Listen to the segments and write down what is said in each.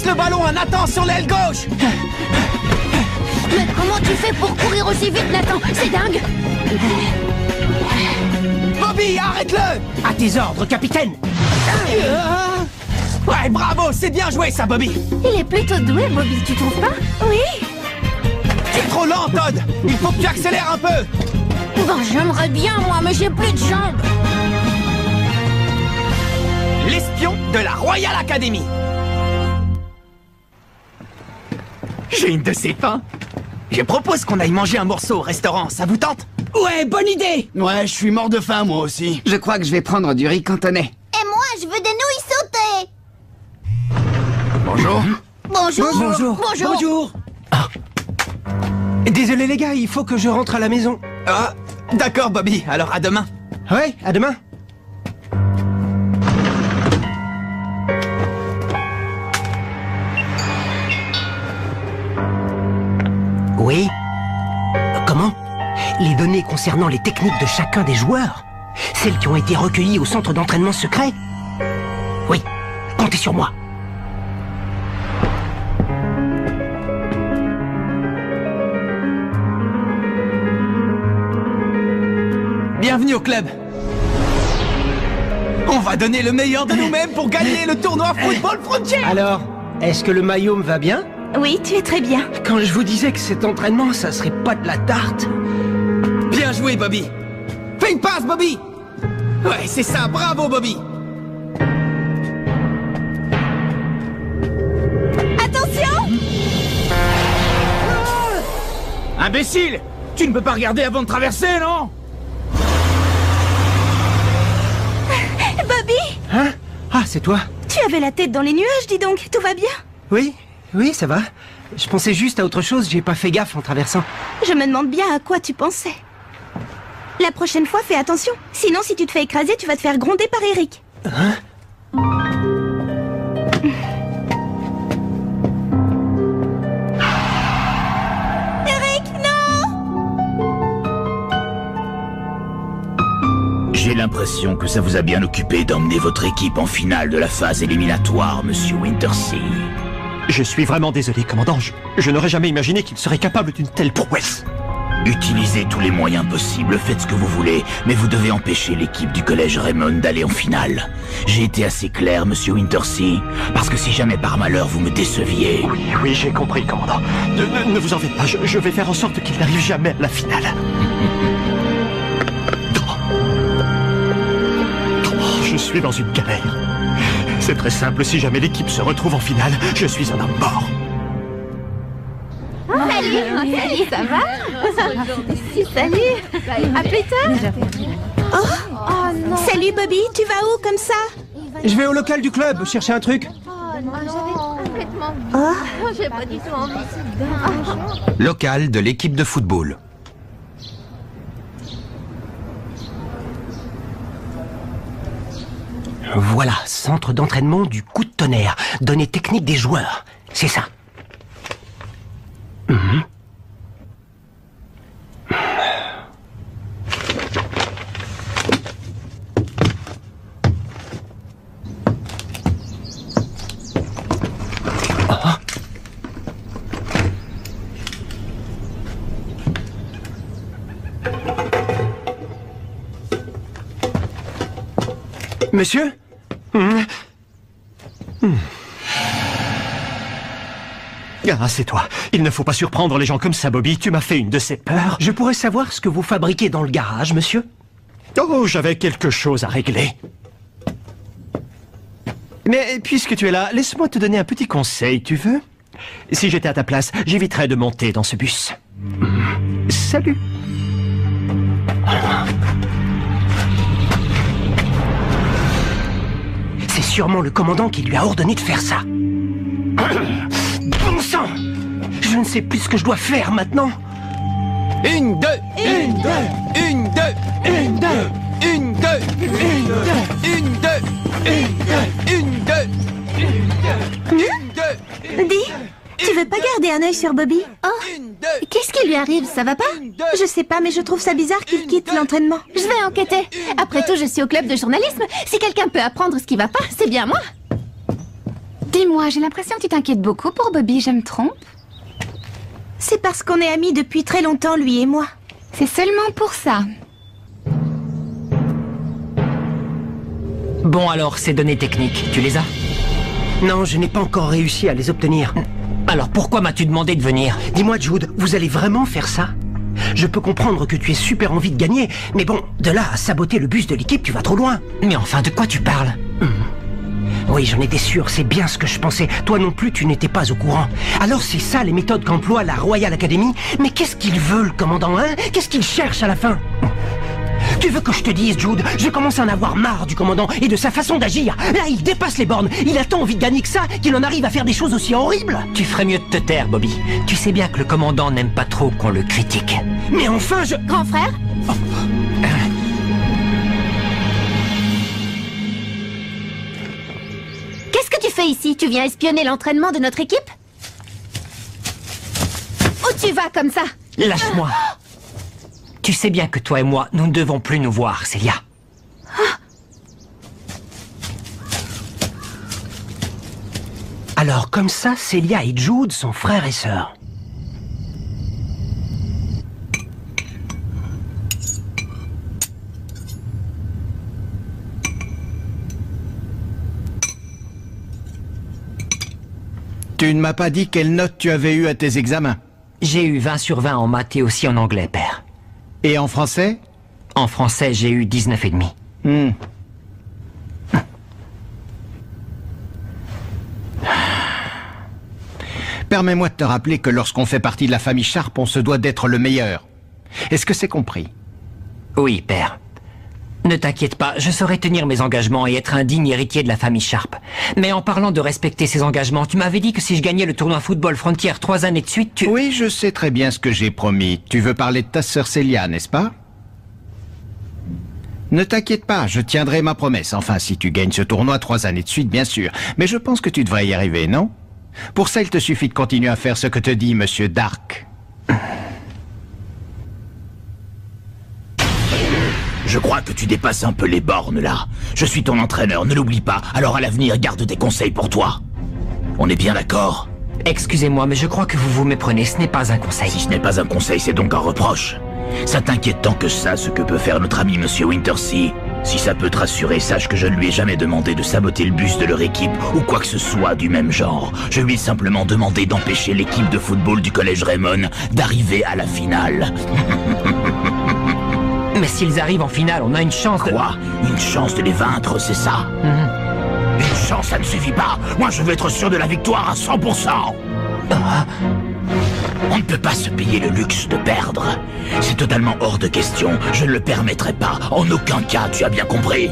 le ballon à Nathan sur l'aile gauche. Mais comment tu fais pour courir aussi vite, Nathan? C'est dingue. Bobby, arrête-le. À tes ordres, capitaine. Ouais, bravo, c'est bien joué ça, Bobby. Il est plutôt doué, Bobby, tu trouves pas? Oui. Tu es trop lent, Todd. Il faut que tu accélères un peu. Bon, j'aimerais bien, moi, mais j'ai plus de jambes. L'espion de la Royal Academy. J'ai une de ces faim. Je propose qu'on aille manger un morceau au restaurant, ça vous tente? Ouais, bonne idée. Ouais, je suis mort de faim, moi aussi. Je crois que je vais prendre du riz cantonais. Et moi, je veux des nouilles sautées. Bonjour. Bonjour. Bonjour. Bonjour. Bonjour. Ah. Désolé les gars, il faut que je rentre à la maison. Ah, d'accord, Bobby. Alors à demain. Ouais, à demain. Oui. Comment? Les données concernant les techniques de chacun des joueurs? Celles qui ont été recueillies au centre d'entraînement secret? Oui, comptez sur moi. Bienvenue au club. On va donner le meilleur de nous-mêmes pour gagner le tournoi Football Frontier. Alors, est-ce que le maillot me va bien? Oui, tu es très bien. Quand je vous disais que cet entraînement, ça serait pas de la tarte. Bien joué, Bobby. Fais une passe, Bobby. Ouais, c'est ça. Bravo, Bobby. Attention! Imbécile! Tu ne peux pas regarder avant de traverser, non? Bobby! Hein? Ah, c'est toi? Tu avais la tête dans les nuages, dis donc. Tout va bien? Oui, oui, ça va. Je pensais juste à autre chose, j'ai pas fait gaffe en traversant. Je me demande bien à quoi tu pensais. La prochaine fois, fais attention. Sinon, si tu te fais écraser, tu vas te faire gronder par Eric. Hein? Eric, non! J'ai l'impression que ça vous a bien occupé d'emmener votre équipe en finale de la phase éliminatoire, monsieur Wintersea. Je suis vraiment désolé, commandant. Je n'aurais jamais imaginé qu'il serait capable d'une telle prouesse. Utilisez tous les moyens possibles, faites ce que vous voulez, mais vous devez empêcher l'équipe du collège Raymond d'aller en finale. J'ai été assez clair, monsieur Wintersea, parce que si jamais par malheur vous me déceviez... Oui, j'ai compris, commandant. Ne vous en faites pas, je vais faire en sorte qu'il n'arrive jamais à la finale. Je suis dans une galère. C'est très simple, si jamais l'équipe se retrouve en finale, je suis un homme mort. Salut, ça va? Salut. À plus tard. Oh non. Salut Bobby, tu vas où comme ça? Je vais au local du club chercher un truc. J'ai pas du tout envie. Local de l'équipe de football. Voilà, centre d'entraînement du coup de tonnerre. Données techniques des joueurs. C'est ça. Monsieur? Ah, c'est toi. Il ne faut pas surprendre les gens comme ça, Bobby. Tu m'as fait une de ces peurs. Je pourrais savoir ce que vous fabriquez dans le garage, monsieur? Oh, j'avais quelque chose à régler. Mais puisque tu es là, laisse-moi te donner un petit conseil, tu veux? Si j'étais à ta place, j'éviterais de monter dans ce bus. Salut. C'est sûrement le commandant qui lui a ordonné de faire ça. Bon sang! Je ne sais plus ce que je dois faire maintenant. Une, deux, une, deux, une, deux, une, deux, une, deux, une, deux, une, deux, une, deux, une, deux. Dis, tu veux pas garder un œil sur Bobby? Oh, qu'est-ce qui lui arrive? Ça va pas? Je sais pas, mais je trouve ça bizarre qu'il quitte l'entraînement. Je vais enquêter. Après tout, je suis au club de journalisme. Si quelqu'un peut apprendre ce qui va pas, c'est bien moi. Dis-moi, j'ai l'impression que tu t'inquiètes beaucoup pour Bobby, je me trompe? C'est parce qu'on est amis depuis très longtemps, lui et moi. C'est seulement pour ça. Bon alors, ces données techniques, tu les as? Non, je n'ai pas encore réussi à les obtenir. Alors pourquoi m'as-tu demandé de venir? Dis-moi Jude, vous allez vraiment faire ça? Je peux comprendre que tu aies super envie de gagner, mais bon, de là à saboter le bus de l'équipe, tu vas trop loin. Mais enfin, de quoi tu parles? Oui, j'en étais sûr, c'est bien ce que je pensais. Toi non plus, tu n'étais pas au courant. Alors c'est ça les méthodes qu'emploie la Royal Academy? Mais qu'est-ce qu'il veut, le commandant, hein? Qu'est-ce qu'il cherche à la fin? Tu veux que je te dise, Jude, je commence à en avoir marre du commandant et de sa façon d'agir. Là, il dépasse les bornes. Il a tant envie de gagner que ça qu'il en arrive à faire des choses aussi horribles. Tu ferais mieux de te taire, Bobby. Tu sais bien que le commandant n'aime pas trop qu'on le critique. Mais enfin, je... Grand frère? Qu'est-ce que tu fais ici? Tu viens espionner l'entraînement de notre équipe? Où tu vas comme ça? Lâche-moi. Tu sais bien que toi et moi, nous ne devons plus nous voir, Célia. Alors, comme ça, Célia et Jude sont frères et sœurs. Tu ne m'as pas dit quelle note tu avais eue à tes examens. J'ai eu 20 sur 20 en maths et aussi en anglais, père. Et en français? En français, j'ai eu 19,5. Permets-moi de te rappeler que lorsqu'on fait partie de la famille Sharp, on se doit d'être le meilleur. Est-ce que c'est compris? Oui, père. Ne t'inquiète pas, je saurai tenir mes engagements et être un digne héritier de la famille Sharp. Mais en parlant de respecter ses engagements, tu m'avais dit que si je gagnais le tournoi Football Frontier 3 années de suite, tu... Oui, je sais très bien ce que j'ai promis. Tu veux parler de ta sœur Célia, n'est-ce pas? Ne t'inquiète pas, je tiendrai ma promesse. Enfin, si tu gagnes ce tournoi 3 années de suite, bien sûr. Mais je pense que tu devrais y arriver, non? Pour ça, il te suffit de continuer à faire ce que te dit Monsieur Dark. Je crois que tu dépasses un peu les bornes, là. Je suis ton entraîneur, ne l'oublie pas. Alors à l'avenir, garde tes conseils pour toi. On est bien d'accord? Excusez-moi, mais je crois que vous vous méprenez, ce n'est pas un conseil. Si ce n'est pas un conseil, c'est donc un reproche. Ça t'inquiète tant que ça, ce que peut faire notre ami Monsieur Wintersea? Si ça peut te rassurer, sache que je ne lui ai jamais demandé de saboter le bus de leur équipe ou quoi que ce soit du même genre. Je lui ai simplement demandé d'empêcher l'équipe de football du collège Raymond d'arriver à la finale. Mais s'ils arrivent en finale, on a une chance de... Quoi? Une chance de les vaincre, c'est ça? Une chance, ça ne suffit pas. Moi, je veux être sûr de la victoire à 100%. On ne peut pas se payer le luxe de perdre. C'est totalement hors de question. Je ne le permettrai pas. En aucun cas, tu as bien compris.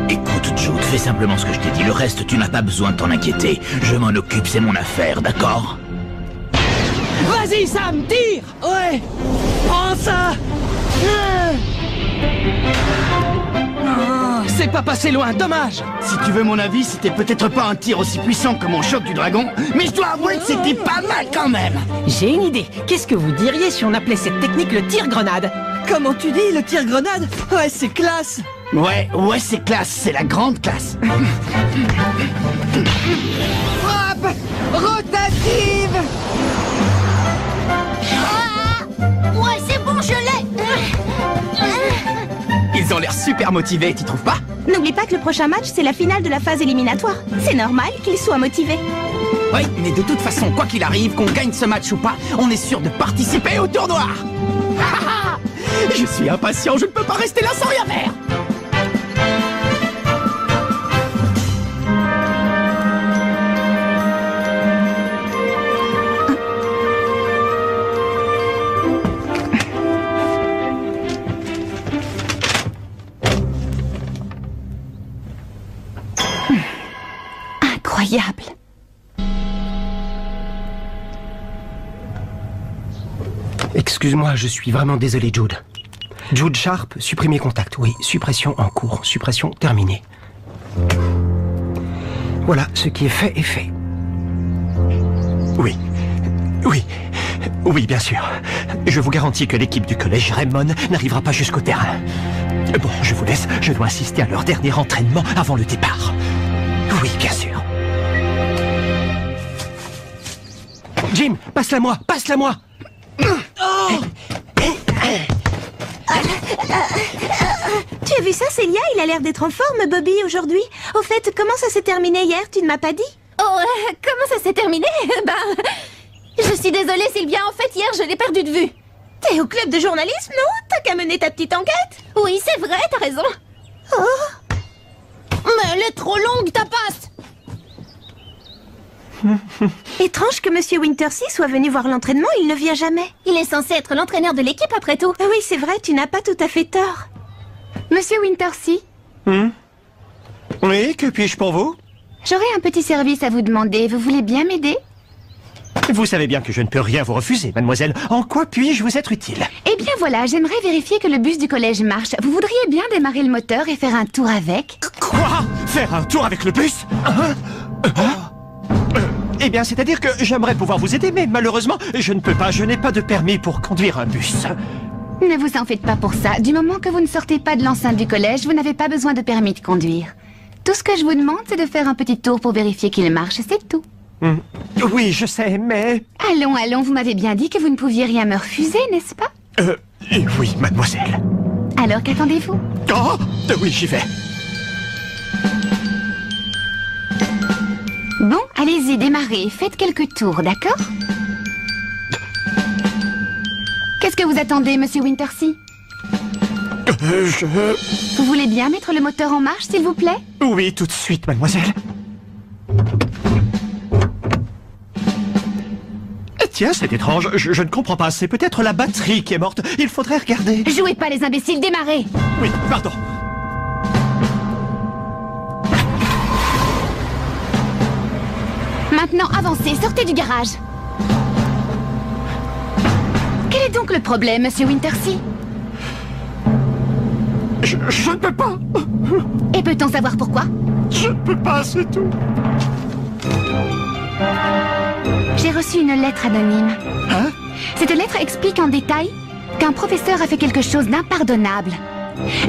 Écoute, Jude, fais simplement ce que je t'ai dit. Le reste, tu n'as pas besoin de t'en inquiéter. Je m'en occupe, c'est mon affaire, d'accord? Vas-y, Sam, tire! Ouais! Prends ça! C'est pas passé loin, dommage! Si tu veux mon avis, c'était peut-être pas un tir aussi puissant que mon choc du dragon, mais je dois avouer que c'était pas mal quand même. J'ai une idée. Qu'est-ce que vous diriez si on appelait cette technique le tir-grenade? Comment tu dis, le tir-grenade? Ouais, c'est classe! Ouais, c'est classe, c'est la grande classe. Frappe! Rotative! Ouais, c'est bon, je l'ai! Ils ont l'air super motivés, tu trouves pas? N'oublie pas que le prochain match, c'est la finale de la phase éliminatoire. C'est normal qu'ils soient motivés. Oui, mais de toute façon, quoi qu'il arrive, qu'on gagne ce match ou pas, on est sûr de participer au tournoi. Je suis impatient, je ne peux pas rester là sans rien faire. Incroyable. Excuse-moi, je suis vraiment désolé, Jude. Jude Sharp, supprimer contact. Oui, suppression en cours, suppression terminée. Voilà, ce qui est fait est fait. Oui, bien sûr. Je vous garantis que l'équipe du collège Raymond n'arrivera pas jusqu'au terrain. Bon, je vous laisse, je dois assister à leur dernier entraînement avant le départ. Oui, bien sûr. Jim, passe-la-moi, passe-la-moi. Tu as vu ça, Célia? Il a l'air d'être en forme, Bobby, aujourd'hui. Au fait, comment ça s'est terminé hier? Tu ne m'as pas dit? Oh, comment ça s'est terminé? Je suis désolée, Sylvia. En fait, hier, je l'ai perdu de vue. T'es au club de journalisme, non? T'as qu'à mener ta petite enquête? Oui, c'est vrai, t'as raison. Oh. Mais elle est trop longue, ta passe. Étrange que Monsieur Wintersea soit venu voir l'entraînement, il ne vient jamais. Il est censé être l'entraîneur de l'équipe, après tout. Ah oui, c'est vrai, tu n'as pas tout à fait tort. Monsieur Wintersea, Oui, que puis-je pour vous? j'aurais un petit service à vous demander. Vous voulez bien m'aider? Vous savez bien que je ne peux rien vous refuser, mademoiselle. En quoi puis-je vous être utile? Eh bien voilà, j'aimerais vérifier que le bus du collège marche. Vous voudriez bien démarrer le moteur et faire un tour avec? Quoi? Faire un tour avec le bus? Eh bien, c'est-à-dire que j'aimerais pouvoir vous aider, mais malheureusement, je ne peux pas. Je n'ai pas de permis pour conduire un bus. Ne vous en faites pas pour ça. Du moment que vous ne sortez pas de l'enceinte du collège, vous n'avez pas besoin de permis de conduire. Tout ce que je vous demande, c'est de faire un petit tour pour vérifier qu'il marche, c'est tout. Oui, je sais, mais... Allons, allons, vous m'avez bien dit que vous ne pouviez rien me refuser, n'est-ce pas? Oui, mademoiselle. Alors qu'attendez-vous? Oh, oui, j'y vais. Bon, allez-y, démarrez. Faites quelques tours, d'accord? Qu'est-ce que vous attendez, Monsieur Wintersea? Vous voulez bien mettre le moteur en marche, s'il vous plaît? Oui, tout de suite, mademoiselle. Tiens, c'est étrange. Je ne comprends pas. C'est peut-être la batterie qui est morte. Il faudrait regarder. Jouez pas les imbéciles, démarrez! Oui, pardon. Maintenant, avancez, sortez du garage. Quel est donc le problème, Monsieur Wintersea? Je ne peux pas. Et peut-on savoir pourquoi? Je ne peux pas, c'est tout. J'ai reçu une lettre anonyme. Hein? Cette lettre explique en détail qu'un professeur a fait quelque chose d'impardonnable.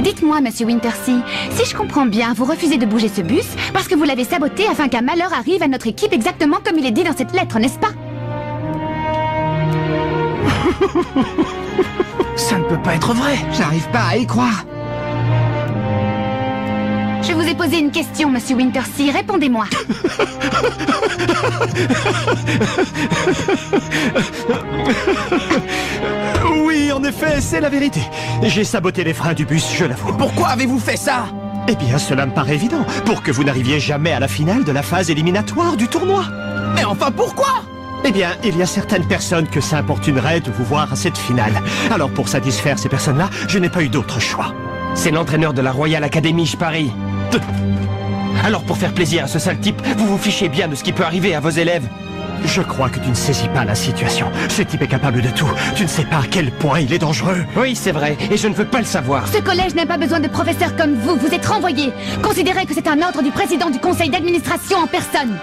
Dites-moi, Monsieur Wintersea, si je comprends bien, vous refusez de bouger ce bus parce que vous l'avez saboté afin qu'un malheur arrive à notre équipe exactement comme il est dit dans cette lettre, n'est-ce pas? Ça ne peut pas être vrai. J'arrive pas à y croire. Je vous ai posé une question, Monsieur Wintersea. Répondez-moi. Oui, en effet, c'est la vérité. J'ai saboté les freins du bus, je l'avoue. Pourquoi avez-vous fait ça? Eh bien, cela me paraît évident. Pour que vous n'arriviez jamais à la finale de la phase éliminatoire du tournoi. Mais enfin, pourquoi? Eh bien, il y a certaines personnes que ça importunerait de vous voir à cette finale. Alors, pour satisfaire ces personnes-là, je n'ai pas eu d'autre choix. C'est l'entraîneur de la Royal Academy, je parie. Alors pour faire plaisir à ce sale type, vous vous fichez bien de ce qui peut arriver à vos élèves. Je crois que tu ne saisis pas la situation. Ce type est capable de tout. Tu ne sais pas à quel point il est dangereux. Oui, c'est vrai, et je ne veux pas le savoir. Ce collège n'a pas besoin de professeurs comme vous. Vous êtes renvoyés. Considérez que c'est un ordre du président du conseil d'administration en personne.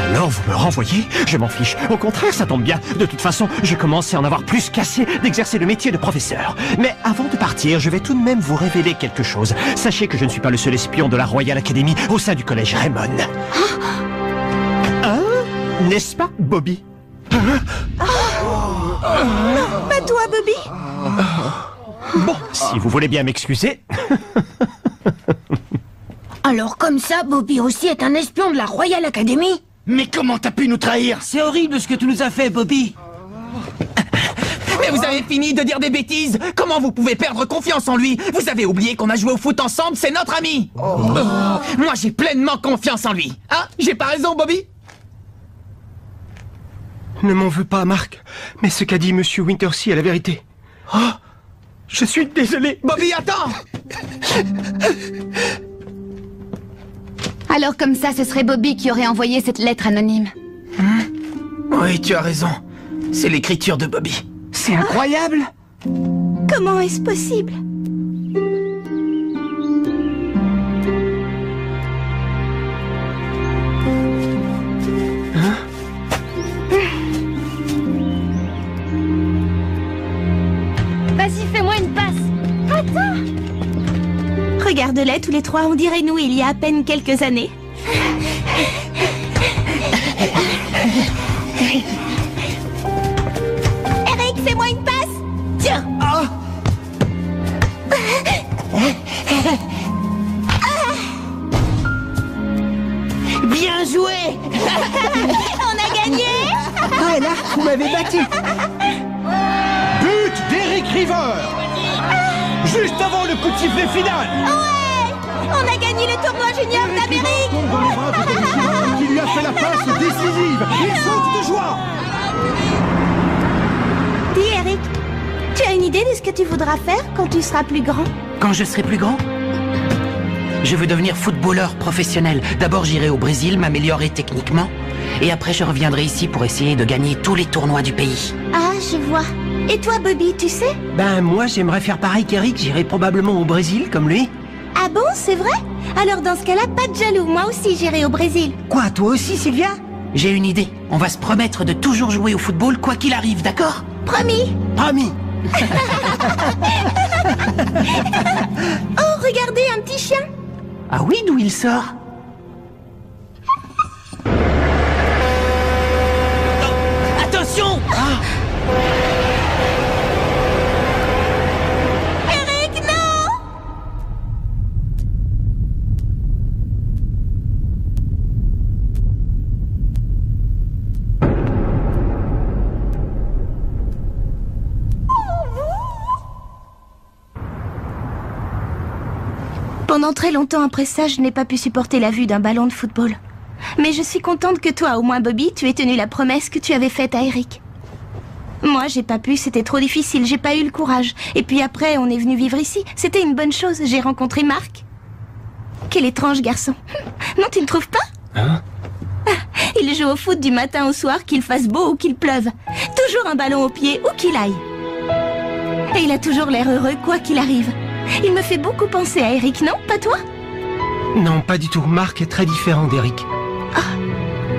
Alors vous me renvoyez? Je m'en fiche. Au contraire, ça tombe bien. De toute façon, je commence à en avoir plus qu'assez d'exercer le métier de professeur. Mais avant de partir, je vais tout de même vous révéler quelque chose. Sachez que je ne suis pas le seul espion de la Royal Academy au sein du collège Raymond. Hein? N'est-ce pas, Bobby? Non, pas toi, Bobby. Bon, si vous voulez bien m'excuser. Alors comme ça, Bobby aussi est un espion de la Royal Academy? Mais comment t'as pu nous trahir? C'est horrible ce que tu nous as fait, Bobby. Mais vous avez fini de dire des bêtises. Comment vous pouvez perdre confiance en lui? Vous avez oublié qu'on a joué au foot ensemble, c'est notre ami. Moi, j'ai pleinement confiance en lui. Hein? J'ai pas raison, Bobby? Ne m'en veux pas, Marc. Mais ce qu'a dit Monsieur Wintersea est la vérité. Oh, je suis désolé. Bobby, attends! Alors comme ça, ce serait Bobby qui aurait envoyé cette lettre anonyme. Oui, tu as raison. C'est l'écriture de Bobby. C'est incroyable! Comment est-ce possible? Vas-y, fais-moi une passe. Attends. Regarde-les tous les trois, on dirait nous il y a à peine quelques années. m'avez battu. But d'Eric River. Juste avant le coup de sifflet final. Ouais! On a gagné le tournoi junior d'Amérique. Qui lui a fait la passe décisive. Il saute de joie. Dis, Eric, tu as une idée de ce que tu voudras faire quand tu seras plus grand? Quand je serai plus grand, je veux devenir footballeur professionnel. D'abord, j'irai au Brésil, m'améliorer techniquement. Et après, je reviendrai ici pour essayer de gagner tous les tournois du pays. Ah, je vois. Et toi, Bobby, tu sais? Ben, moi, j'aimerais faire pareil qu'Eric. J'irai probablement au Brésil, comme lui. Ah bon, c'est vrai? Alors dans ce cas-là, pas de jaloux. Moi aussi, j'irai au Brésil. Quoi, toi aussi, Sylvia? J'ai une idée. On va se promettre de toujours jouer au football, quoi qu'il arrive, d'accord? Promis. Promis. Oh, regardez, un petit chien. Ah oui, d'où il sort? Attention! Eric, non! Pendant très longtemps après ça, je n'ai pas pu supporter la vue d'un ballon de football. Mais je suis contente que toi, au moins Bobby, tu aies tenu la promesse que tu avais faite à Eric. Moi, j'ai pas pu, c'était trop difficile, j'ai pas eu le courage. Et puis après, on est venu vivre ici. C'était une bonne chose, j'ai rencontré Marc. Quel étrange garçon. Non, tu ne trouves pas? Hein? Il joue au foot du matin au soir, qu'il fasse beau ou qu'il pleuve. Toujours un ballon au pied, où qu'il aille. Et il a toujours l'air heureux, quoi qu'il arrive. Il me fait beaucoup penser à Eric, non? Pas toi? Non, pas du tout. Marc est très différent d'Eric.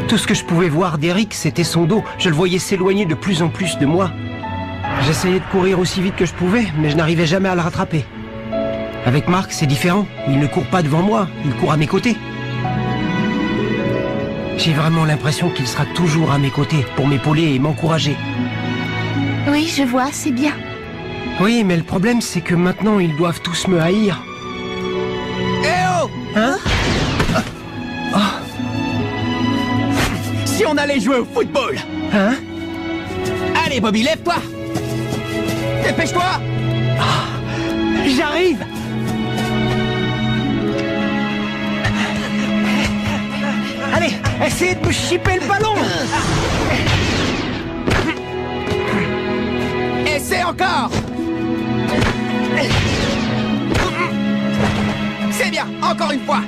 Tout ce que je pouvais voir d'Eric, c'était son dos. Je le voyais s'éloigner de plus en plus de moi. J'essayais de courir aussi vite que je pouvais, mais je n'arrivais jamais à le rattraper. Avec Marc, c'est différent. Il ne court pas devant moi, il court à mes côtés. J'ai vraiment l'impression qu'il sera toujours à mes côtés pour m'épauler et m'encourager. Oui, je vois, c'est bien. Oui, mais le problème, c'est que maintenant, ils doivent tous me haïr. Eh oh! Hein? Si on allait jouer au football! Hein? Allez, Bobby, lève-toi! Dépêche-toi! J'arrive! Allez, essayez de me chipper le ballon! Essaie encore! C'est bien, encore une fois!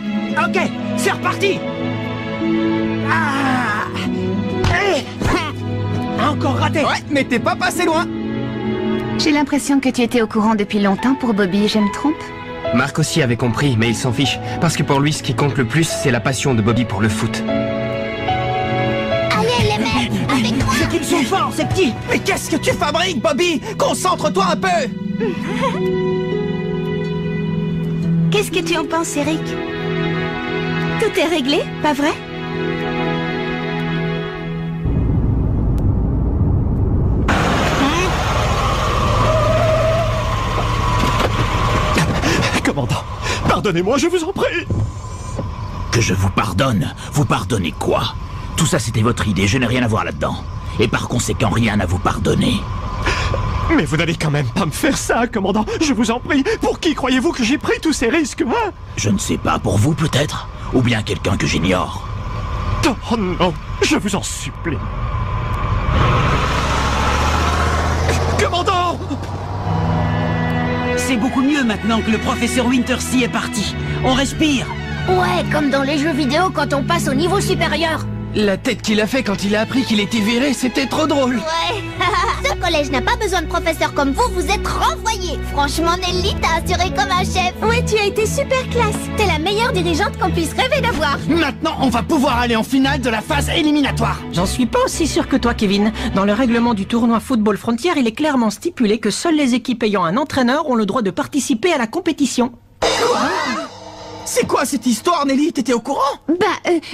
Ok, c'est reparti! Encore raté! Ouais, mais t'es pas passé loin! J'ai l'impression que tu étais au courant depuis longtemps pour Bobby, je me trompe? Marc aussi avait compris, mais il s'en fiche. Parce que pour lui, ce qui compte le plus, c'est la passion de Bobby pour le foot. Allez, les mecs, avec moi! C'est qu'ils sont forts, ces petits! Mais qu'est-ce que tu fabriques, Bobby? Concentre-toi un peu! Qu'est-ce que tu en penses, Eric? Tout est réglé, pas vrai? Commandant, pardonnez-moi, je vous en prie! Que je vous pardonne? Vous pardonnez quoi? Tout ça c'était votre idée, je n'ai rien à voir là-dedans. Et par conséquent, rien à vous pardonner. Mais vous n'allez quand même pas me faire ça, commandant! Je vous en prie! Pour qui croyez-vous que j'ai pris tous ces risques, hein? Je ne sais pas, pour vous peut-être? Ou bien quelqu'un que j'ignore? Oh non, je vous en supplie! Commandant! C'est beaucoup mieux maintenant que le professeur Wintersea est parti. On respire. Ouais, comme dans les jeux vidéo quand on passe au niveau supérieur. La tête qu'il a fait quand il a appris qu'il était viré, c'était trop drôle! Ouais. Ce collège n'a pas besoin de professeurs comme vous, vous êtes renvoyés. Franchement, Nelly, t'as assuré comme un chef. Ouais, tu as été super classe. T'es la meilleure dirigeante qu'on puisse rêver d'avoir. Maintenant, on va pouvoir aller en finale de la phase éliminatoire. J'en suis pas aussi sûr que toi, Kevin. Dans le règlement du tournoi Football Frontier, il est clairement stipulé que seules les équipes ayant un entraîneur ont le droit de participer à la compétition. C'est quoi cette histoire, Nelly? T'étais au courant?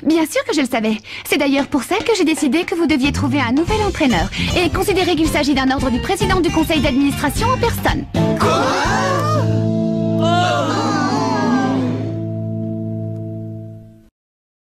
Bien sûr que je le savais. C'est d'ailleurs pour ça que j'ai décidé que vous deviez trouver un nouvel entraîneur et considérer qu'il s'agit d'un ordre du président du conseil d'administration en personne.